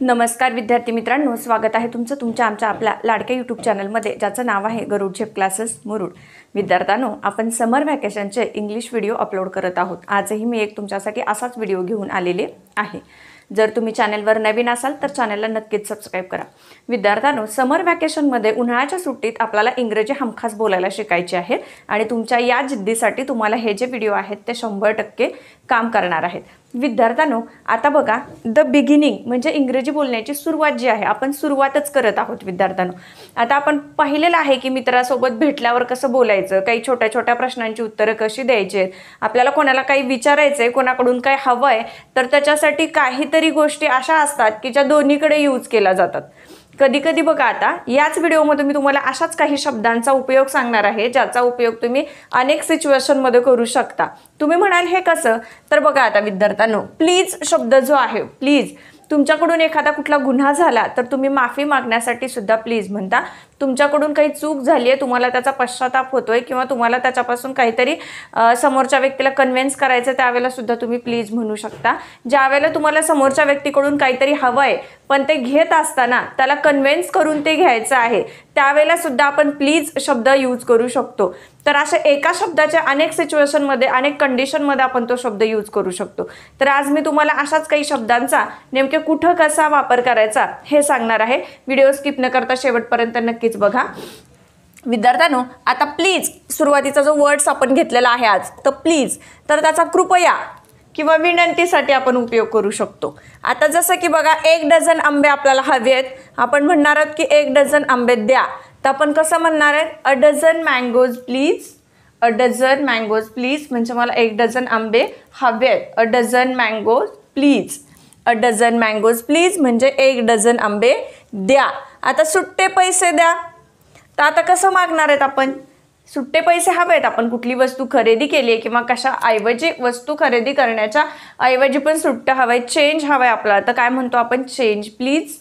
नमस्कार विद्यार्थी मित्रांनो, स्वागत आहे तुमचं तुमच्या आमच्या आपल्या लाडक्या यूट्यूब चॅनलमध्ये, ज्याचं नाव आहे गरुड झेप क्लासेस मुरुड. विद्यार्थ्यांनो, आपण समर व्हॅकेशनचे इंग्लिश व्हिडिओ अपलोड करत आहोत. आजही मी एक तुमच्यासाठी असाच व्हिडिओ घेऊन आलेले आहे. जर तुम्ही चॅनलवर नवीन असाल तर चॅनलला नक्कीच सबस्क्राईब करा. विद्यार्थ्यांनो, समर व्हॅकेशनमध्ये उन्हाळ्याच्या सुट्टीत आपल्याला इंग्रजी हमखास बोलायला शिकायचे आहे आणि तुमच्या या जिद्दीसाठी तुम्हाला हे जे व्हिडिओ आहेत ते 100% काम करणार आहेत. विद्यार्थ्यांनो, आता बघा, द बिगिनिंग म्हणजे इंग्रजी बोलण्याची सुरुवात जी आहे, आपण सुरुवातच करत आहोत. विद्यार्थ्यांनो, आता आपण पाहिलेलं आहे की मित्रासोबत भेटल्यावर कसं बोलायचं, काही छोट्या छोट्या प्रश्नांची उत्तरं कशी द्यायची, आपल्याला कोणाला काही विचारायचं आहे, कोणाकडून काय हवं आहे, तर त्याच्यासाठी काहीतरी गोष्टी अशा असतात की ज्या दोन्हीकडे यूज केल्या जातात. कधी कधी बघा, आता याच व्हिडिओमध्ये मी तुम्हाला अशाच काही शब्दांचा उपयोग सांगणार आहे, ज्याचा उपयोग तुम्ही अनेक सिच्युएशनमध्ये करू शकता. तुम्ही म्हणाल हे कसं, तर बघा आता विद्यार्थ्यांनो, प्लीज शब्द जो आहे, प्लीज, तुमच्याकडून एखादा कुठला गुन्हा झाला तर तुम्ही माफी मागण्यासाठी सुद्धा प्लीज म्हणता. तुमच्याकडून काही चूक झाली आहे, तुम्हाला त्याचा पश्चाताप होतोय किंवा तुम्हाला त्याच्यापासून काहीतरी समोरच्या व्यक्तीला कन्व्हिन्स करायचं, त्यावेळेला सुद्धा तुम्ही प्लीज म्हणू शकता. ज्यावेळेला तुम्हाला समोरच्या व्यक्तीकडून काहीतरी हवं आहे पण ते घेत असताना त्याला कन्व्हिन्स करून ते घ्यायचं आहे, त्यावेळेला सुद्धा आपण प्लीज शब्द यूज करू शकतो. तर अशा एका शब्दाच्या अनेक सिच्युएशनमध्ये, अनेक कंडिशनमध्ये आपण तो शब्द यूज करू शकतो. तर आज मी तुम्हाला अशाच काही शब्दांचा नेमके कुठं कसा वापर करायचा हे सांगणार आहे. व्हिडिओ स्किप न करता शेवटपर्यंत नक्कीच बघा. विद्यार्थ्यांनो, आता प्लीज सुरुवातीचा जो वर्ड्स आपण घेतलेला आहे आज, तर प्लीज, तर त्याचा कृपया किंवा विनंतीसाठी आपण उपयोग करू शकतो. आता जसं की बघा, 1 डझन आंबे आपल्याला हवे आहेत, आपण म्हणणार आहोत की 1 डझन आंबे द्या. तर आपण कसं म्हणणार आहे, a dozen mangoes please. A dozen mangoes please म्हणजे मला 1 डझन आंबे हवे आहेत. A dozen mangoes please. A dozen mangoes please म्हणजे 1 डझन आंबे द्या. आता सुट्टे पैसे द्या, तर आता कसं मागणार आहेत आपण, सुट्टे पैसे हवे आहेत. आपण कुठली वस्तू खरेदी केली आहे किंवा कशा ऐवजी वस्तू खरेदी करण्याच्या ऐवजी पण सुट्टं हवं आहे, चेंज हवं आहे आपल्याला, तर काय म्हणतो आपण, चेंज प्लीज.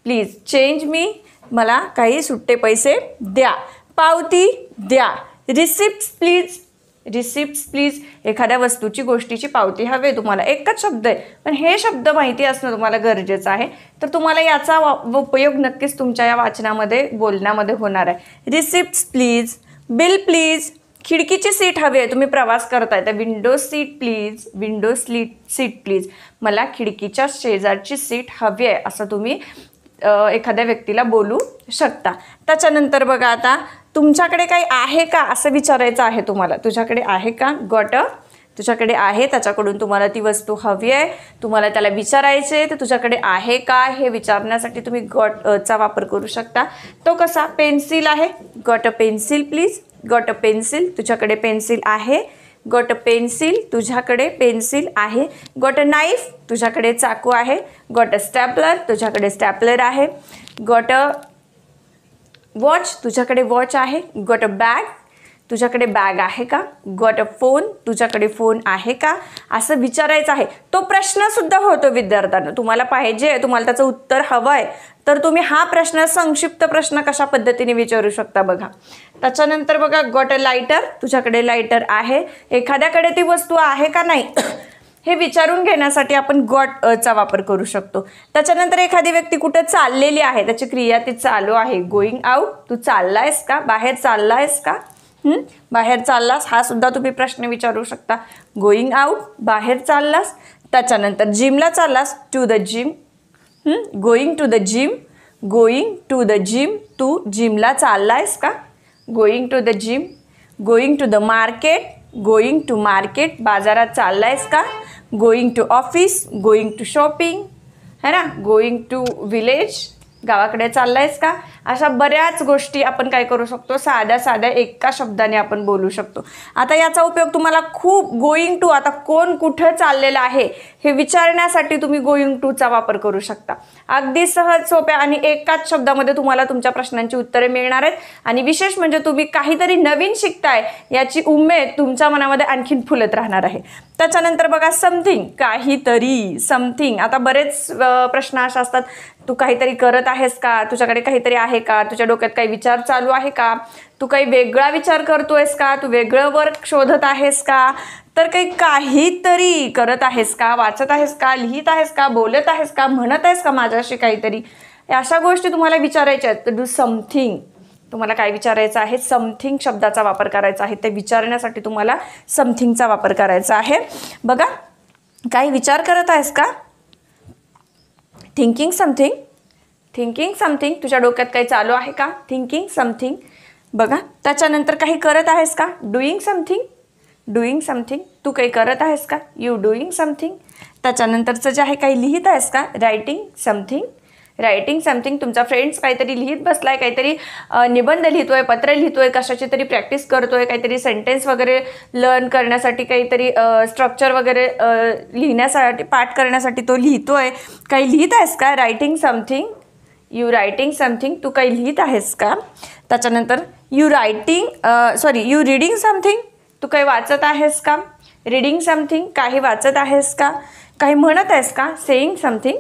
प्लीज चेंज मी, मला काही सुट्टे पैसे द्या. पावती द्या. Receipts please. रिसिप्ट्स प्लीज, एखाद्या वस्तूची गोष्टीची पावती हवे तुम्हाला. एकच शब्द आहे पण हे शब्द माहिती असणं तुम्हाला गरजेचं आहे. तर तुम्हाला याचा उपयोग नक्कीच तुमच्या या वाचनामध्ये, बोलण्यामध्ये होणार आहे. Receipts please. Bill please. खिडकीची सीट हवी आहे, तुम्ही प्रवास करताय तर window seat please. Window seat please, मला खिडकीच्या शेजारची सीट हवी आहे, असं तुम्ही एखाद्या व्यक्तीला बोलू शकता. त्याच्यानंतर बघा, आता तुमच्याकडे काही आहे का असं विचारायचं आहे तुम्हाला. तुझ्याकडे आहे का, गॉट अ, तुझ्याकडे आहे, त्याच्याकडून तुम्हाला ती वस्तू हवी आहे, तुम्हाला त्याला विचारायचे, तर तुझ्याकडे आहे का हे विचारण्यासाठी तुम्ही गॉट चा वापर करू शकता. तो कसा, पेन्सिल आहे, got a pencil please. Got a pencil, तुझ्याकडे पेन्सिल आहे. गॉट अ पेन्सिल, तुझ्याकडे पेन्सिल आहे. गॉट अ नाईफ, तुझ्याकडे चाकू आहे. गॉट अ स्टॅपलर, तुझ्याकडे स्टॅपलर आहे. गॉट अ वॉच, तुझ्याकडे वॉच आहे. गॉट अ बॅग, तुझ्याकडे बॅग आहे का. गॉट अ फोन, तुझ्याकडे फोन आहे का, असं विचारायचं आहे. तो प्रश्नसुद्धा होतो विद्यार्थ्यांना. तुम्हाला पाहिजे, तुम्हाला त्याचं उत्तर हवं आहे, तर तुम्ही हा प्रश्न, संक्षिप्त प्रश्न कशा पद्धतीने विचारू शकता बघा. त्याच्यानंतर बघा, गॉट अ लायटर, तुझ्याकडे लायटर आहे. एखाद्याकडे ती वस्तू आहे का नाही हे विचारून घेण्यासाठी आपण गॉट चा वापर करू शकतो. त्याच्यानंतर एखादी व्यक्ती कुठे चाललेली आहे, त्याची क्रिया ती चालू आहे. गोईंग आउट, तू चाललायस का, बाहेर चाललायस का, बाहेर चाललास, हा सुद्धा तुम्ही प्रश्न विचारू शकता. गोईंग आउट, बाहेर चाललास. त्याच्यानंतर जिमला चाललास, to the gym. Going to the gym. Going to the gym, तू जिमला चाललायस का. Going to the gym. Going to the market. Going to market, बाजारात चाललायस का. Going to office. Going to shopping, है ना. गोईंग टू विलेज, गावाकडे चाललायस का. अशा बऱ्याच गोष्टी आपण काय करू शकतो, साध्या साध्या एका शब्दाने आपण बोलू शकतो. आता याचा उपयोग तुम्हाला खूप, गोईंग टू, आता कोण कुठं चाललेलं आहे हे विचारण्यासाठी तुम्ही गोईंग टूचा वापर करू शकता. अगदी सहज, सोप्या आणि एकाच शब्दामध्ये तुम्हाला तुमच्या प्रश्नांची उत्तरे मिळणार आहेत. आणि विशेष म्हणजे तुम्ही काहीतरी नवीन शिकताय याची उमेद तुमच्या मनामध्ये आणखीन फुलत राहणार आहे. त्याच्यानंतर बघा, समथिंग, काहीतरी. समथिंग, आता बरेच प्रश्न असे असतात, तू काहीतरी करत आहेस का, तुझ्याकडे काहीतरी आहे का, तुझ्या डोक्यात काही विचार चालू आहे का, तू काही वेगळा विचार करतोयस का, तू वेगळं वर्क शोधत आहेस का, तर काहीतरी करत आहेस का, वाचत आहेस का, लिहित आहेस का, बोलत आहेस का, म्हणत आहेस का माझ्याशी काहीतरी, अशा गोष्टी तुम्हाला विचारायच्या आहेत. तर डू समथिंग. तुम्हाला काय विचारायचं आहे, समथिंग शब्दाचा वापर करायचा आहे. ते विचारण्यासाठी तुम्हाला समथिंगचा वापर करायचा आहे. बघा, काही विचार करत आहेस का, थिंकिंग समथिंग. थिंकिंग समथिंग, तुझ्या डोक्यात काही चालू आहे का, थिंकिंग समथिंग. बघा, त्याच्यानंतर काही करत आहेस का, डुईंग समथिंग. डुईंग समथिंग, तू काही करत आहेस का, यू डुईंग समथिंग. त्याच्यानंतरचं जे आहे, काही लिहित आहेस का, रायटिंग समथिंग. रायटिंग समथिंग, तुमचा फ्रेंड्स काहीतरी लिहित बसलाय, काहीतरी निबंध लिहितोय, पत्र लिहितोय, कशाची तरी प्रॅक्टिस करतोय, काहीतरी सेंटेन्स वगैरे लर्न करण्यासाठी, काहीतरी स्ट्रक्चर वगैरे लिहिण्यासाठी, पाठ करण्यासाठी तो लिहितोय. काही लिहित आहेस का, writing something. You writing something, तू काही लिहित आहेस का. त्याच्यानंतर यू रीडिंग समथिंग, तू काही वाचत आहेस का. रीडिंग समथिंग, काही वाचत आहेस का. काही म्हणत आहेस का, सेईंग समथिंग.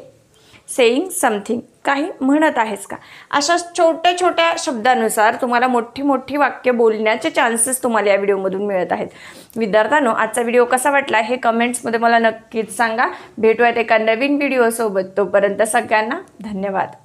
सेईंग समथिंग, काही म्हणत आहेस का. अशा छोट्या छोट्या शब्दानुसार तुम्हाला मोठी मोठी वाक्य बोलण्याचे चान्सेस तुम्हाला या व्हिडिओमधून मिळत आहेत. विद्यार्थ्यांनो, आजचा व्हिडिओ कसा वाटला हे कमेंट्समध्ये मला नक्कीच सांगा. भेटूयात एका नवीन व्हिडिओसोबत. तोपर्यंत सगळ्यांना धन्यवाद.